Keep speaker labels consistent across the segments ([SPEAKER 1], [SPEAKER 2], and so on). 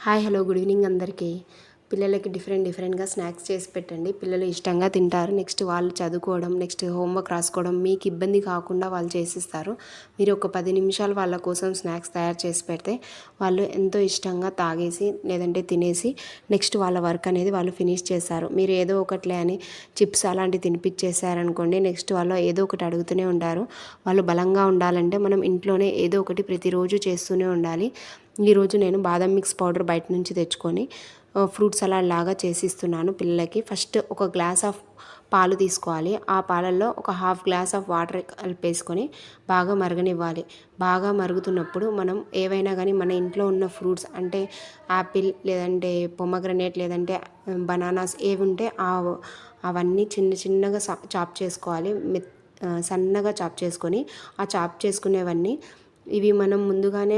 [SPEAKER 1] Hi hello good evening అందరికీ. పిల్లలకి డిఫరెంట్గా స్నాక్స్ చేసి పెట్టండి. పిల్లలు ఇష్టంగా తింటారు. నెక్స్ట్ వాళ్ళు చదువుకోవడం, నెక్స్ట్ హోంవర్క్ రాసుకోవడం మీకు ఇబ్బంది కాకుండా వాళ్ళు చేసిస్తారు. మీరు ఒక 10 నిమిషాలు వాళ్ళ కోసం స్నాక్స్ తయారు చేసి పెడితే వాళ్ళు ఎంతో ఇష్టంగా తాగేసి లేదంటే తినేసి నెక్స్ట్ వాళ్ళ వర్క్ అనేది వాళ్ళు ఫినిష్ చేస్తారు. మీరు ఏదో ఒకట్లే అని చిప్స్ అలాంటివి తినిపించేసారనుకోండి, నెక్స్ట్ వాళ్ళు ఏదో ఒకటి అడుగుతూనే ఉంటారు. వాళ్ళు బలంగా ఉండాలంటే మనం ఇంట్లోనే ఏదో ఒకటి ప్రతిరోజు చేస్తూనే ఉండాలి. ఈరోజు నేను బాదం మిక్స్ పౌడర్ బయట నుంచి తెచ్చుకొని ఫ్రూట్ సలాడ్ లాగా చేసిస్తున్నాను పిల్లలకి. ఫస్ట్ ఒక గ్లాస్ ఆఫ్ పాలు తీసుకోవాలి. ఆ పాలల్లో ఒక హాఫ్ గ్లాస్ ఆఫ్ వాటర్ కలిపేసుకొని బాగా మరగనివ్వాలి. బాగా మరుగుతున్నప్పుడు మనం ఏవైనా కానీ మన ఇంట్లో ఉన్న ఫ్రూట్స్ అంటే యాపిల్ లేదంటే పొమగ్రనేట్ లేదంటే బనానాస్ ఏవి ఉంటే అవన్నీ చిన్నగా చాప్ చేసుకోవాలి. సన్నగా చాప్ చేసుకొని ఆ చాప్ చేసుకునేవన్నీ ఇవి మనం ముందుగానే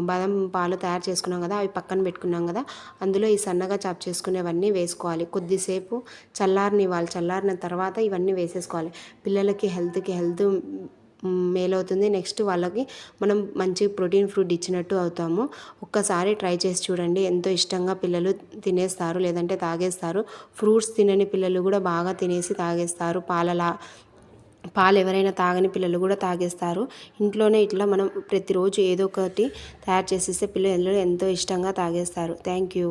[SPEAKER 1] బాదం పాలు తయారు చేసుకున్నాం కదా, అవి పక్కన పెట్టుకున్నాం కదా, అందులో ఈ సన్నగా చాప్ చేసుకునేవన్నీ వేసుకోవాలి. కొద్దిసేపు చల్లారనివ్వాలి. చల్లారిన తర్వాత ఇవన్నీ వేసేసుకోవాలి. పిల్లలకి హెల్త్ మేలవుతుంది. నెక్స్ట్ వాళ్ళకి మనం మంచి ప్రోటీన్ ఫుడ్ ఇచ్చినట్టు అవుతాము. ఒక్కసారి ట్రై చేసి చూడండి. ఎంతో ఇష్టంగా పిల్లలు తినేస్తారు లేదంటే తాగేస్తారు. ఫ్రూట్స్ తినని పిల్లలు కూడా బాగా తినేసి తాగేస్తారు. పాలు ఎవరైనా తాగని పిల్లలు కూడా తాగేస్తారు. ఇంట్లోనే ఇట్లా మనం ప్రతిరోజు ఏదో ఒకటి తయారు చేసేస్తే పిల్లలు ఎంతో ఇష్టంగా తాగేస్తారు. Thank you.